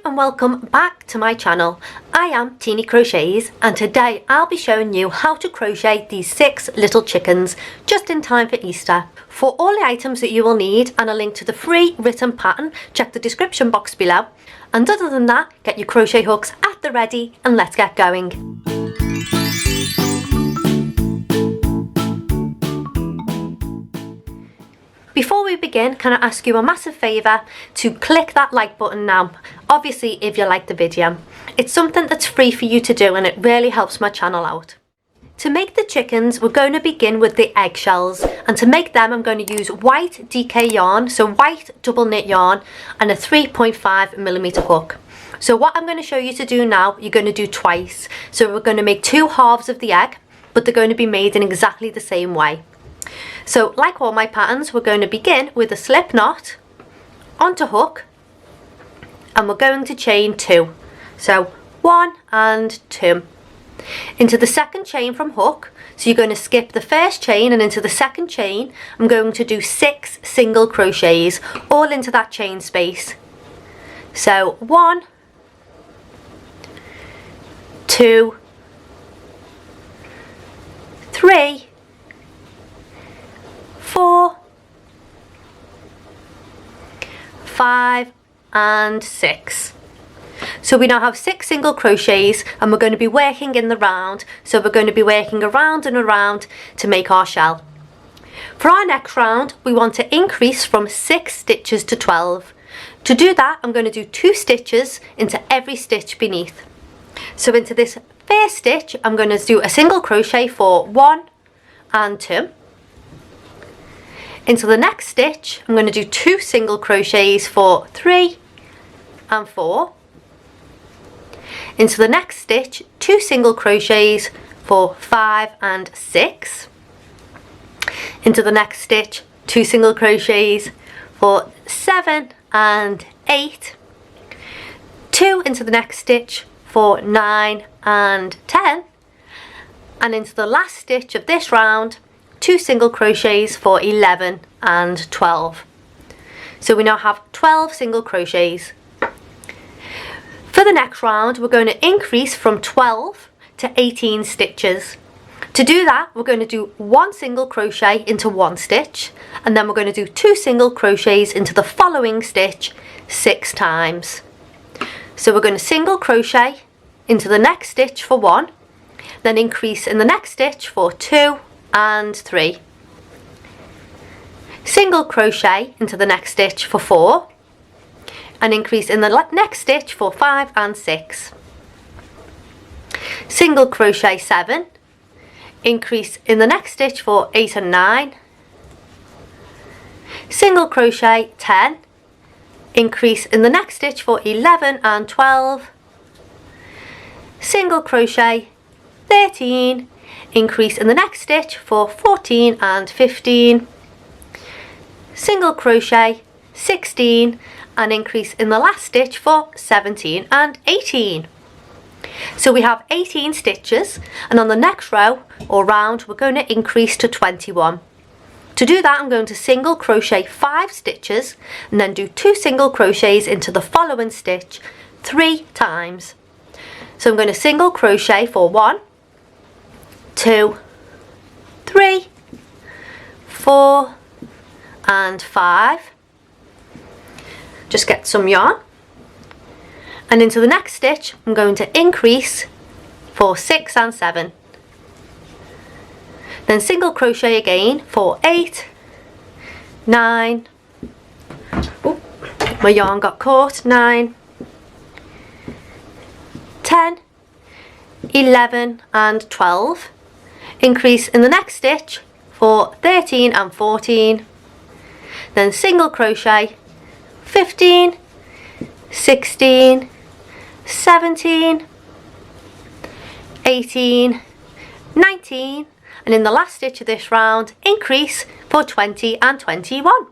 and welcome back to my channel. I am Teeny Crochets and today I'll be showing you how to crochet these 6 little chickens just in time for Easter. For all the items that you will need and a link to the free written pattern, check the description box below. And other than that, get your crochet hooks at the ready and let's get going. Before we begin, can I ask you a massive favour to click that like button now, obviously if you like the video. It's something that's free for you to do and it really helps my channel out. To make the chickens, we're going to begin with the eggshells, and to make them I'm going to use white DK yarn, so white double knit yarn, and a 3.5mm hook. So what I'm going to show you to do now, you're going to do twice. So we're going to make 2 halves of the egg, but they're going to be made in exactly the same way. So like all my patterns, we're going to begin with a slip knot onto hook, and we're going to chain 2. So 1 and 2 into the second chain from hook. So you're going to skip the first chain, and into the second chain I'm going to do 6 single crochets all into that chain space. So 1, 2, 3, 4, 5 and 6. So we now have 6 single crochets and we're going to be working in the round. So we're going to be working around and around to make our shell. For our next round, we want to increase from 6 stitches to 12. To do that, I'm going to do 2 stitches into every stitch beneath. So into this first stitch, I'm going to do a single crochet for 1 and 2. Into the next stitch, I'm going to do 2 single crochets for 3 and 4. Into the next stitch, 2 single crochets for 5 and 6. Into the next stitch, 2 single crochets for 7 and 8. 2 into the next stitch for 9 and 10. And into the last stitch of this round, 2 single crochets for 11 and 12. So we now have 12 single crochets. For the next round, we're going to increase from 12 to 18 stitches. To do that, we're going to do 1 single crochet into 1 stitch, and then we're going to do 2 single crochets into the following stitch 6 times. So we're going to single crochet into the next stitch for 1, then increase in the next stitch for 2 and 3. Single crochet into the next stitch for 4, and increase in the next stitch for 5 and 6. Single crochet 7, increase in the next stitch for 8 and 9. Single crochet 10, increase in the next stitch for 11 and 12. Single crochet 13, increase in the next stitch for 14 and 15. Single crochet 16 and increase in the last stitch for 17 and 18. So we have 18 stitches, and on the next row or round we're going to increase to 21. To do that, I'm going to single crochet 5 stitches and then do 2 single crochets into the following stitch 3 times. So I'm going to single crochet for 1, 2, 3, 4 and 5. Just get some yarn, and into the next stitch I'm going to increase for 6 and 7. Then single crochet again for 8, 9, oh, my yarn got caught, 9, 10, 11 and 12. Increase in the next stitch for 13 and 14. Then single crochet 15, 16, 17, 18, 19, and in the last stitch of this round, increase for 20 and 21.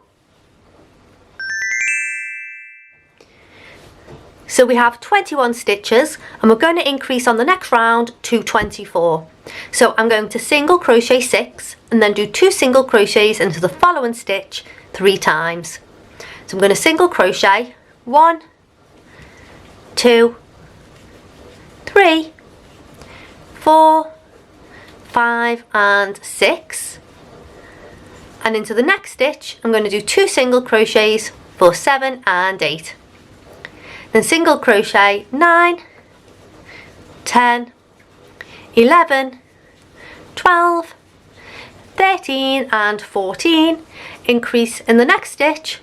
So we have 21 stitches, and we're going to increase on the next round to 24. So I'm going to single crochet 6 and then do 2 single crochets into the following stitch 3 times. So I'm going to single crochet 1, 2, 3, 4, 5 and 6, and into the next stitch I'm going to do 2 single crochets for 7 and 8, then single crochet 9, 10, 11, 12, 13 and 14, increase in the next stitch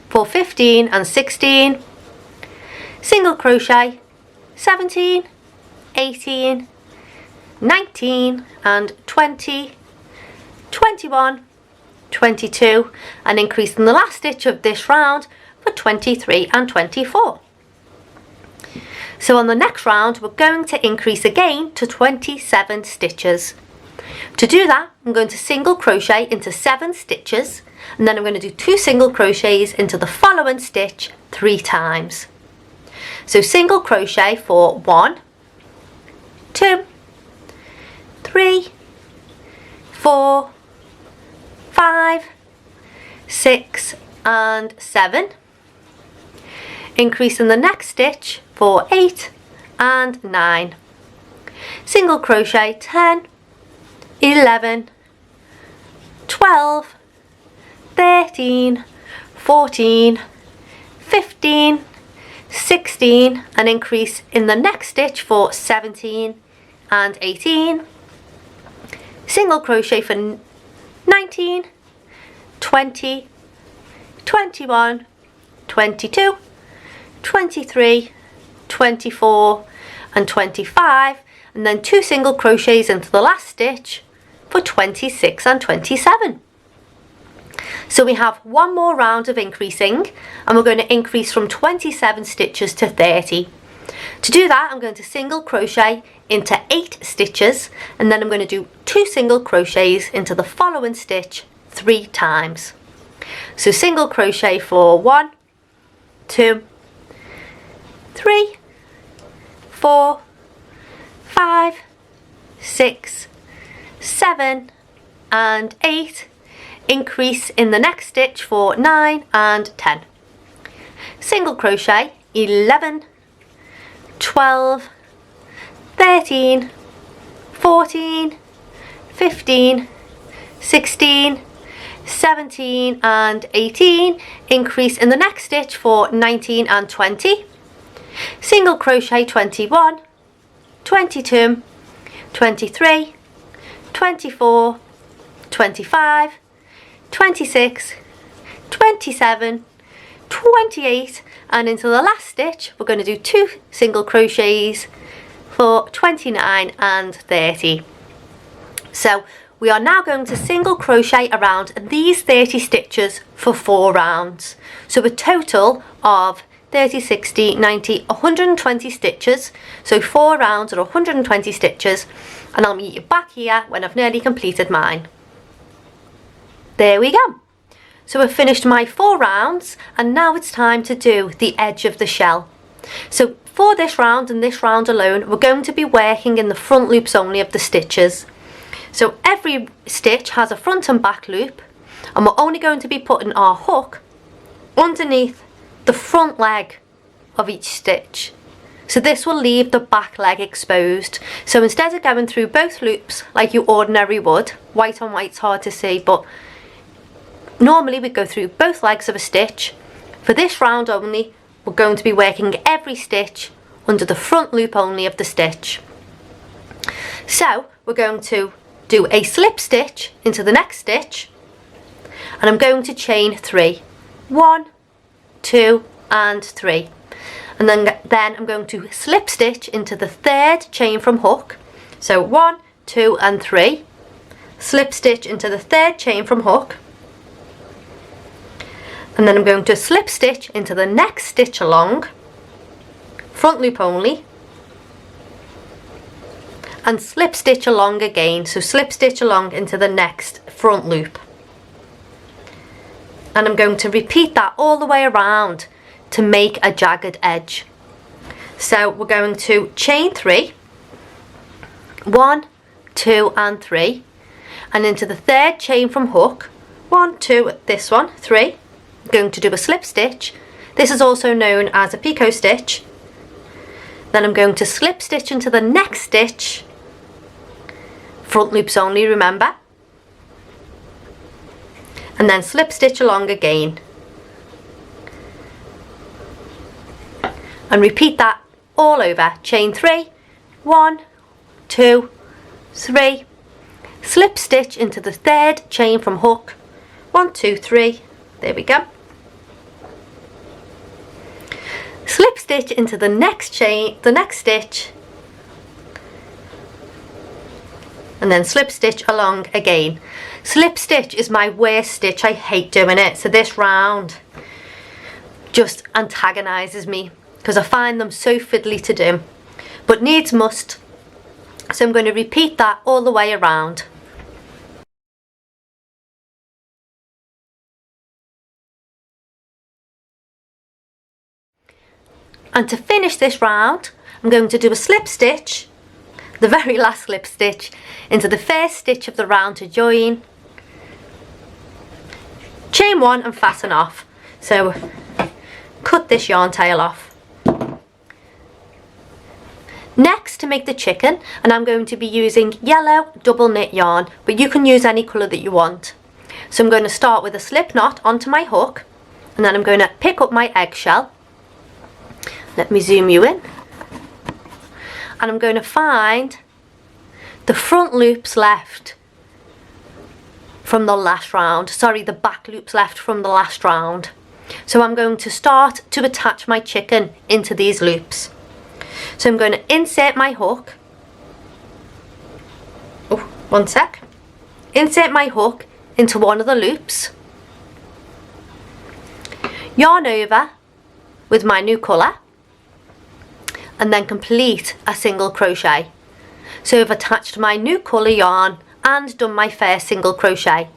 for 15 and 16, single crochet 17, 18, 19 and 20, 21, 22, and increase in the last stitch of this round for 23 and 24. So on the next round we're going to increase again to 27 stitches. To do that I'm going to single crochet into 7 stitches, and then I'm going to do 2 single crochets into the following stitch 3 times. So single crochet for 1, 2, 3, 4, 5, 6 and 7, increase in the next stitch for 8 and 9, single crochet 10, 11, 12, 13, 14, 15, 16, and increase in the next stitch for 17 and 18, single crochet for 19, 20, 21, 22, 23, 24 and 25, and then 2 single crochets into the last stitch for 26 and 27. So we have one more round of increasing, and we're going to increase from 27 stitches to 30. To do that I'm going to single crochet into 8 stitches, and then I'm going to do 2 single crochets into the following stitch 3 times. So single crochet for 1, 2, 3, 4, 5, 6, 7 and 8, increase in the next stitch for 9 and 10, single crochet 11, 12, 13, 14, 15, 16, 17 and 18, increase in the next stitch for 19 and 20, single crochet 21, 22, 23, 24, 25, 26, 27, 28, and into the last stitch we're going to do 2 single crochets for 29 and 30. So we are now going to single crochet around these 30 stitches for 4 rounds. So a total of 30, 60, 90, 120 stitches. So 4 rounds are 120 stitches, and I'll meet you back here when I've nearly completed mine. There we go. So I've finished my 4 rounds, and now it's time to do the edge of the shell. So for this round and this round alone, we're going to be working in the front loops only of the stitches. So every stitch has a front and back loop, and we're only going to be putting our hook underneath the front leg of each stitch. So this will leave the back leg exposed. So instead of going through both loops like you ordinarily would, white on white's hard to see, but normally we go through both legs of a stitch. For this round only, we're going to be working every stitch under the front loop only of the stitch. So we're going to do a slip stitch into the next stitch, and I'm going to chain 3. 1, 2 and 3, and then I'm going to slip stitch into the 3rd chain from hook. So 1, 2 and 3, slip stitch into the 3rd chain from hook, and then I'm going to slip stitch into the next stitch along, front loop only, and slip stitch along again. So slip stitch along into the next front loop, and I'm going to repeat that all the way around to make a jagged edge. So we're going to chain 3, 1, 2 and 3, and into the 3rd chain from hook, 1, 2, this one, 3, I'm going to do a slip stitch. This is also known as a picot stitch, Then I'm going to slip stitch into the next stitch, front loops only, remember, and then slip stitch along again, and repeat that all over. Chain 3, 1, 2, 3, slip stitch into the third chain from hook, 1, 2, 3, there we go. Slip stitch into the next chain, the next stitch, and then slip stitch along again. Slip stitch is my worst stitch, I hate doing it, so this round just antagonises me because I find them so fiddly to do, but needs must, so I'm going to repeat that all the way around. And to finish this round, I'm going to do a slip stitch, the very last slip stitch, into the first stitch of the round to join, chain 1 and fasten off. So cut this yarn tail off. Next, to make the chicken, and I'm going to be using yellow double knit yarn, but you can use any colour that you want. So I'm going to start with a slip knot onto my hook, and then I'm going to pick up my eggshell. Let me zoom you in. And I'm going to find the front loops left from the last round. Sorry, the back loops left from the last round. So I'm going to start to attach my chicken into these loops. So I'm going to insert my hook. Oh, one sec. Insert my hook into one of the loops. Yarn over with my new colour. And then complete a single crochet. So I've attached my new colour yarn and done my first single crochet.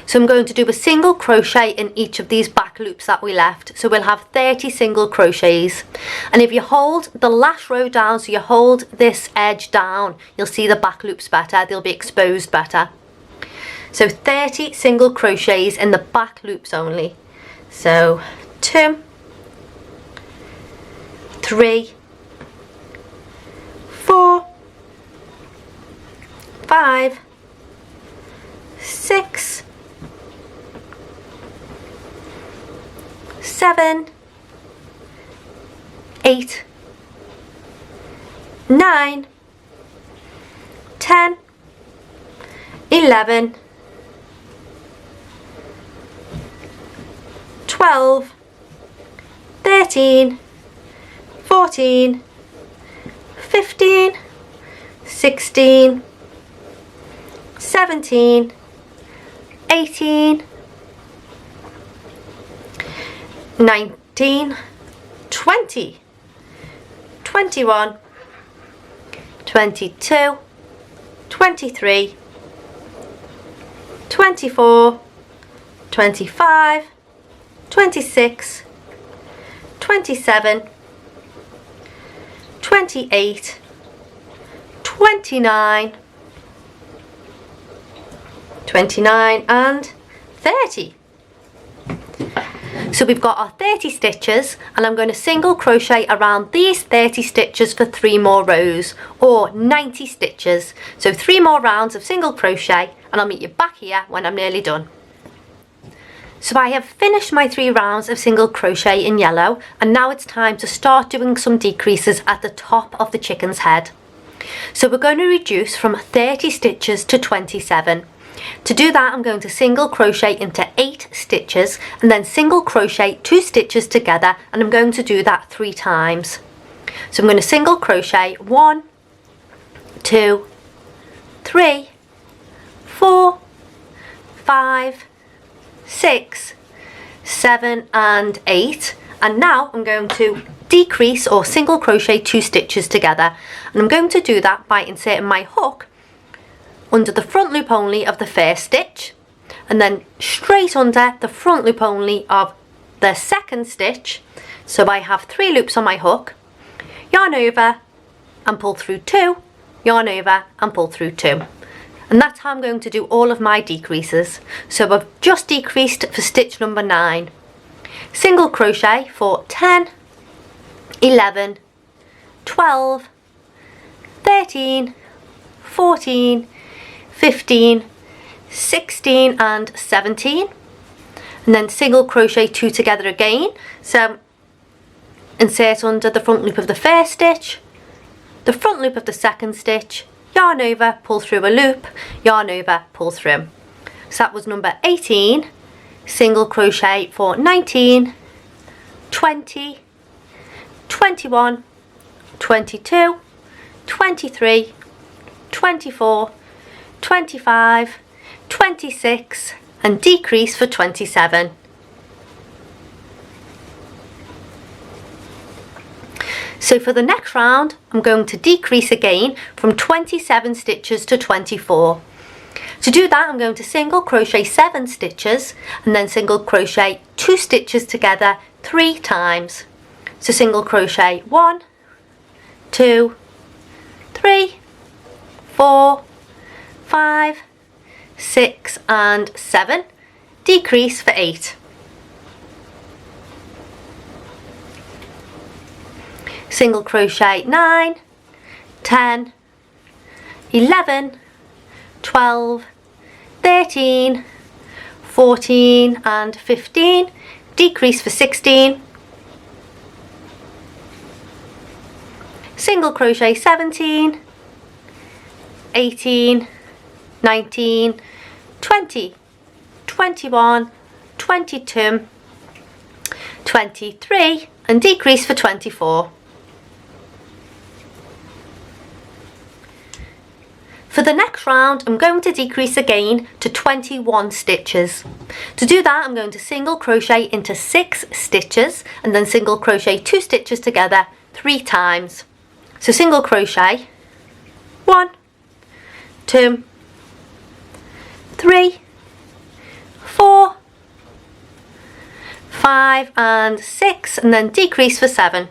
So I'm going to do a single crochet in each of these back loops that we left. So we'll have 30 single crochets. And if you hold the last row down, so you hold this edge down, you'll see the back loops better, they'll be exposed better. So 30 single crochets in the back loops only. So 2, 3, 4, 5, 6, 7, 8, 9, 10, 11, 12, 13, 14, 15, 16, 17, 18, 19, 20, 21, 22, 23, 24, 25, 26, 27, 28, 29, 29 and 30. So we've got our 30 stitches, and I'm going to single crochet around these 30 stitches for 3 more rows, or 90 stitches. So 3 more rounds of single crochet, and I'll meet you back here when I'm nearly done. So I have finished my 3 rounds of single crochet in yellow, and now it's time to start doing some decreases at the top of the chicken's head. So we're going to reduce from 30 stitches to 27. To do that, I'm going to single crochet into 8 stitches and then single crochet 2 stitches together, and I'm going to do that 3 times. So I'm going to single crochet 1, 2, 3, 4, 5, 6, 7 and 8, and now I'm going to decrease or single crochet 2 stitches together, and I'm going to do that by inserting my hook under the front loop only of the first stitch, and then straight under the front loop only of the second stitch. So I have 3 loops on my hook, yarn over and pull through 2, yarn over and pull through 2. And that's how I'm going to do all of my decreases. So I've just decreased for stitch number 9. Single crochet for 10, 11, 12, 13, 14, 15, 16 and 17, and then single crochet 2 together again. So insert under the front loop of the first stitch, the front loop of the second stitch, yarn over, pull through a loop, yarn over, pull through. So that was number 18, single crochet for 19, 20, 21, 22, 23, 24, 25, 26 and decrease for 27. So for the next round, I'm going to decrease again from 27 stitches to 24. To do that, I'm going to single crochet 7 stitches and then single crochet 2 stitches together 3 times. So single crochet 1, 2, 3, 4, 5, 6 and 7, decrease for 8. Single crochet 9, 10, 11, 12, 13, 14 and 15, decrease for 16. Single crochet 17, 18, 19, 20, 21, 22, 23 and decrease for 24. For the next round, I'm going to decrease again to 21 stitches. To do that, I'm going to single crochet into 6 stitches and then single crochet 2 stitches together 3 times. So single crochet 1, 2, 3, 4, 5 and 6 and then decrease for 7.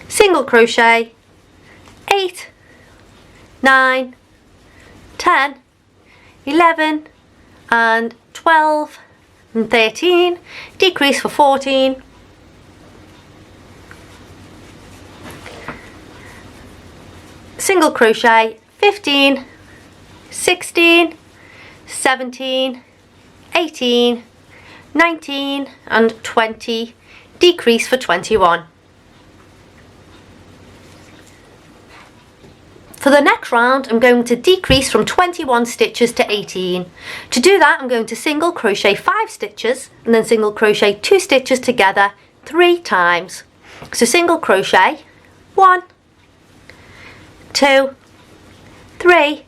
Single crochet 8, 9, 10, 11 and 12 and 13, decrease for 14. Single crochet 15, 16, 17, 18, 19 and 20, decrease for 21. For the next round, I'm going to decrease from 21 stitches to 18. To do that, I'm going to single crochet 5 stitches and then single crochet 2 stitches together 3 times. So single crochet 1, 2, 3,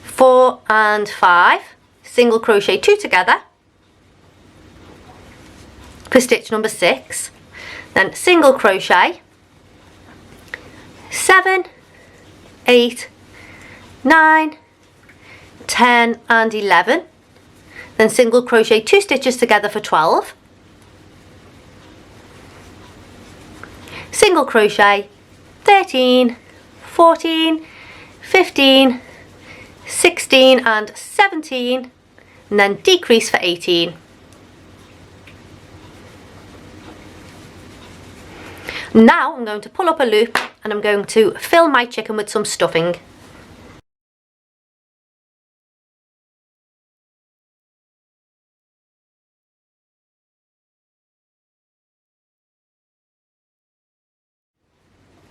4 and 5, single crochet 2 together for stitch number 6, then single crochet 7, 8, 9, 10 and 11, then single crochet 2 stitches together for 12, single crochet 13, 14, 15, 16 and 17 and then decrease for 18. Now I'm going to pull up a loop and I'm going to fill my chicken with some stuffing.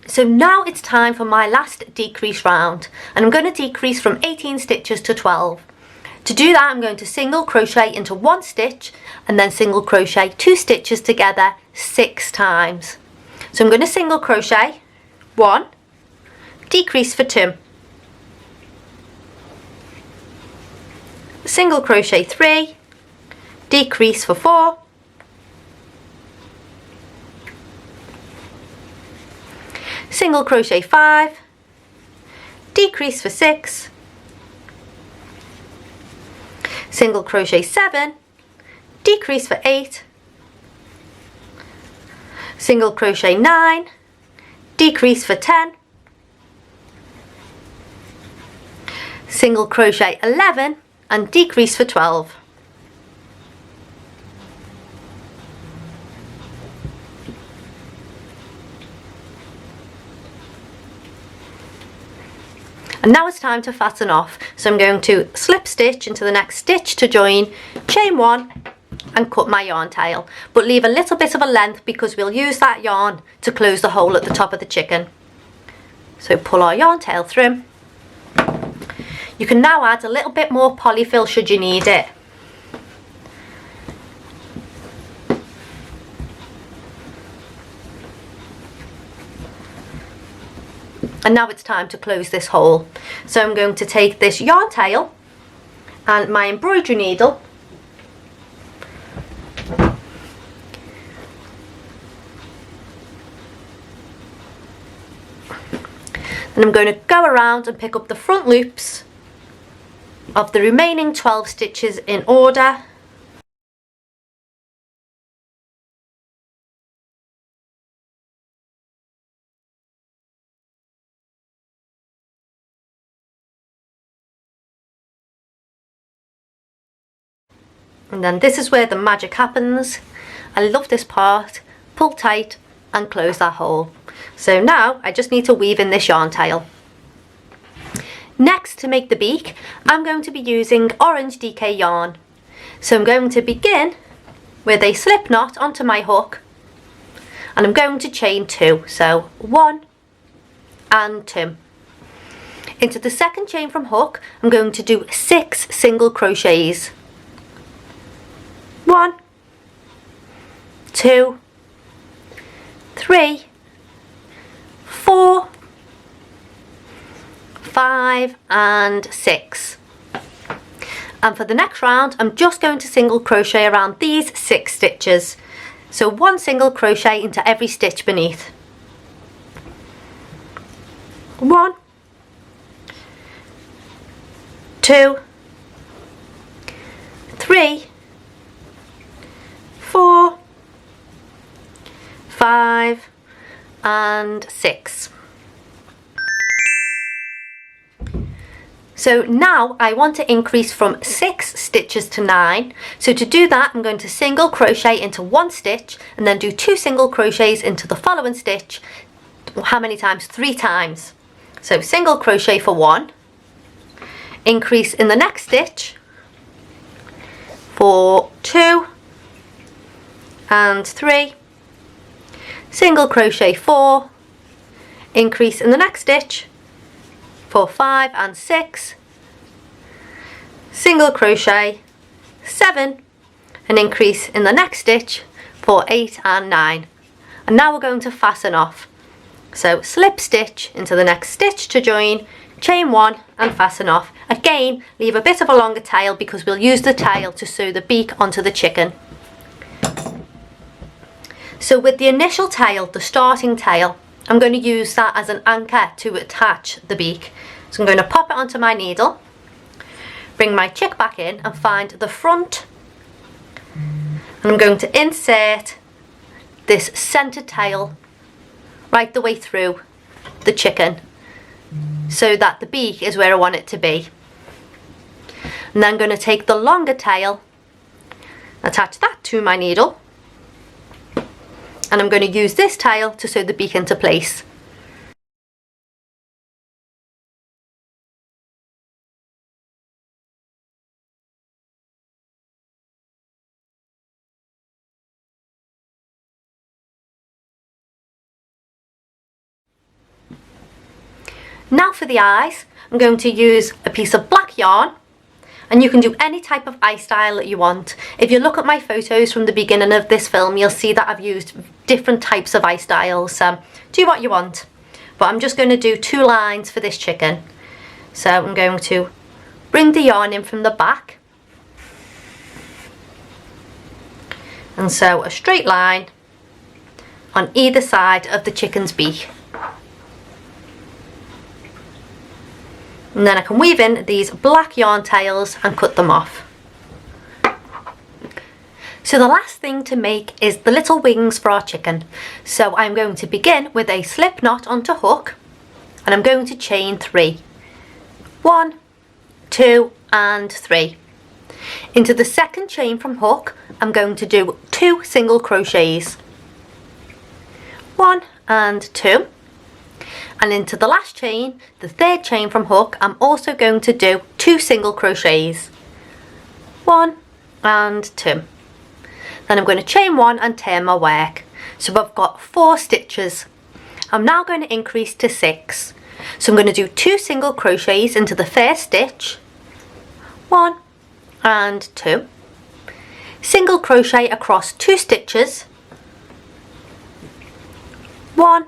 So now it's time for my last decrease round and I'm going to decrease from 18 stitches to 12. To do that, I'm going to single crochet into 1 stitch and then single crochet 2 stitches together 6 times. So I'm going to single crochet 1, decrease for 2, single crochet 3, decrease for 4, single crochet 5, decrease for 6, single crochet 7, decrease for 8, single crochet 9, decrease for 10, single crochet 11 and decrease for 12. And now it's time to fasten off. So I'm going to slip stitch into the next stitch to join, chain 1 and cut my yarn tail, but leave a little bit of a length because we'll use that yarn to close the hole at the top of the chicken. So pull our yarn tail through. You can now add a little bit more polyfill should you need it. And now it's time to close this hole. So I'm going to take this yarn tail and my embroidery needle and I'm going to go around and pick up the front loops of the remaining 12 stitches in order. And then this is where the magic happens. I love this part. Pull tight and close that hole. So now I just need to weave in this yarn tail. Next, to make the beak, I'm going to be using orange DK yarn. So I'm going to begin with a slip knot onto my hook and I'm going to chain 2. So 1 and 2. Into the second chain from hook, I'm going to do 6 single crochets. 1, 2, 3, 4, 5 and 6. And for the next round I'm just going to single crochet around these 6 stitches. So 1 single crochet into every stitch beneath. 1, 2, 3, 4, 5 and 6. So now I want to increase from 6 stitches to 9. So to do that I'm going to single crochet into 1 stitch and then do 2 single crochets into the following stitch. How many times? 3 times. So single crochet for 1, increase in the next stitch for 2 and 3, single crochet 4, increase in the next stitch for 5 and 6, single crochet 7 and increase in the next stitch for 8 and 9. And now we're going to fasten off. So slip stitch into the next stitch to join, chain 1 and fasten off. Again, leave a bit of a longer tail because we'll use the tail to sew the beak onto the chicken. So with the initial tail, the starting tail, I'm going to use that as an anchor to attach the beak. So I'm going to pop it onto my needle, bring my chick back in and find the front, and I'm going to insert this centre tail right the way through the chicken so that the beak is where I want it to be. And then I'm going to take the longer tail, attach that to my needle, and I'm going to use this tail to sew the beak into place. Now for the eyes, I'm going to use a piece of black yarn, and you can do any type of eye style that you want. If you look at my photos from the beginning of this film, you'll see that I've used different types of eye styles. Do what you want, but I'm just going to do 2 lines for this chicken. So I'm going to bring the yarn in from the back and sew a straight line on either side of the chicken's beak. And then I can weave in these black yarn tails and cut them off. So the last thing to make is the little wings for our chicken. So I'm going to begin with a slip knot onto hook and I'm going to chain 3. 1, 2 and 3. Into the second chain from hook I'm going to do 2 single crochets. 1 and 2. And into the last chain, the third chain from hook, I'm also going to do 2 single crochets. 1 and 2. Then I'm going to chain 1 and turn my work. So I've got 4 stitches. I'm now going to increase to 6. So I'm going to do 2 single crochets into the first stitch. 1 and 2. Single crochet across 2 stitches. 1,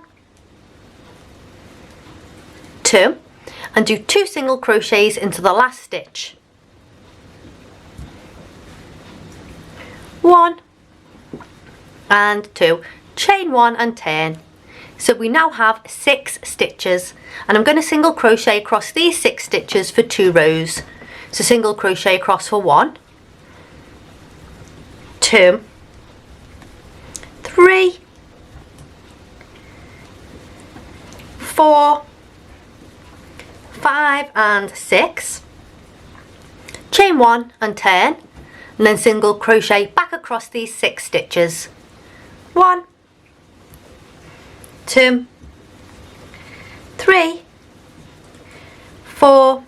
2, and do 2 single crochets into the last stitch. 1 and 2, chain 1 and turn. So we now have 6 stitches, and I'm going to single crochet across these 6 stitches for 2 rows. So single crochet across for 1, 2, 3, 4, 5 and 6, chain 1 and turn, and then single crochet back across these 6 stitches. 1, 2, 3, 4,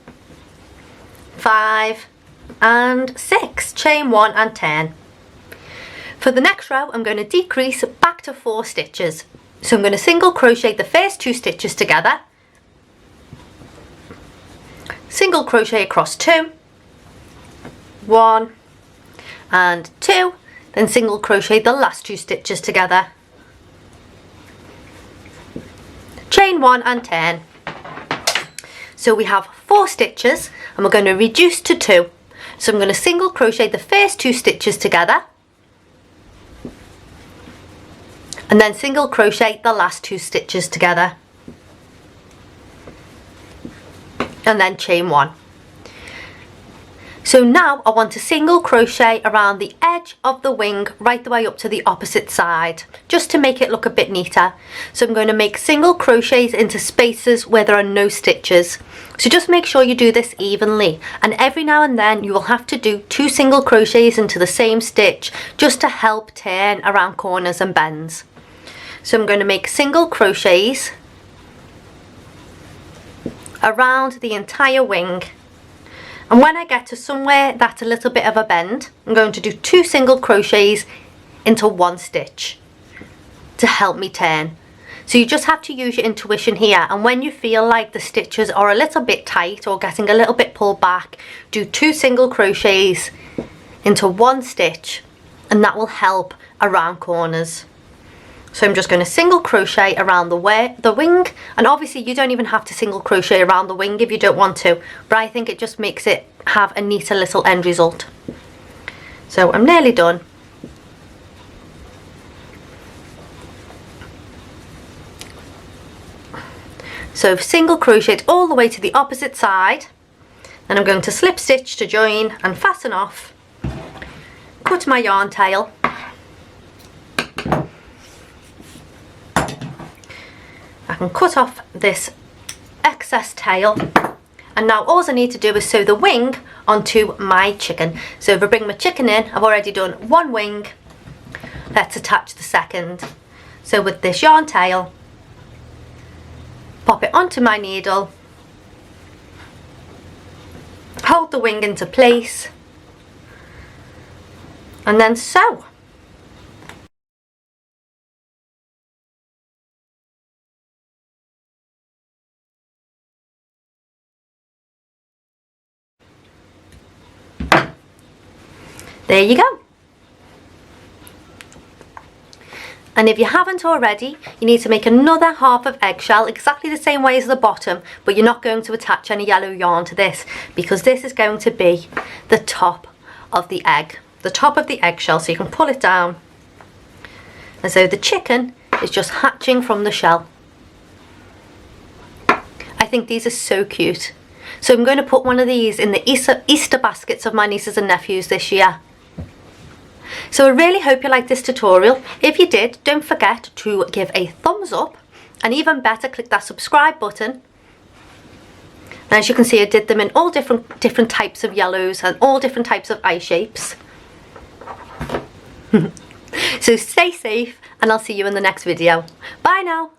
5 and 6, chain 1 and turn. For the next row, I'm going to decrease back to 4 stitches. So I'm going to single crochet the first 2 stitches together, single crochet across 2, 1 and 2, then single crochet the last 2 stitches together, chain 1 and turn. So we have 4 stitches, and we're going to reduce to 2. So I'm going to single crochet the first 2 stitches together, and then single crochet the last 2 stitches together, and then chain 1. So now I want to single crochet around the edge of the wing right the way up to the opposite side, just to make it look a bit neater. So I'm going to make single crochets into spaces where there are no stitches. So just make sure you do this evenly, and every now and then you will have to do 2 single crochets into the same stitch just to help turn around corners and bends. So I'm going to make single crochets around the entire wing, and when I get to somewhere that's a little bit of a bend, I'm going to do 2 single crochets into 1 stitch to help me turn. So you just have to use your intuition here, and when you feel like the stitches are a little bit tight or getting a little bit pulled back, do 2 single crochets into 1 stitch, and that will help around corners. So I'm just going to single crochet around the wing, and obviously you don't even have to single crochet around the wing if you don't want to, but I think it just makes it have a neater little end result. So I'm nearly done. So I've single crocheted all the way to the opposite side, and I'm going to slip stitch to join and fasten off, cut my yarn tail, I can cut off this excess tail, and now all I need to do is sew the wing onto my chicken. So if I bring my chicken in, I've already done 1 wing. Let's attach the second. So with this yarn tail, pop it onto my needle, hold the wing into place, and then sew. There you go. And if you haven't already, you need to make another half of eggshell exactly the same way as the bottom, but you're not going to attach any yellow yarn to this, because this is going to be the top of the egg, the top of the eggshell, so you can pull it down. And so the chicken is just hatching from the shell. I think these are so cute. So I'm going to put one of these in the Easter baskets of my nieces and nephews this year. So I really hope you liked this tutorial. If you did, don't forget to give a thumbs up, and even better, click that subscribe button. And as you can see, I did them in all different types of yellows and all different types of eye shapes. So stay safe, and I'll see you in the next video. Bye now.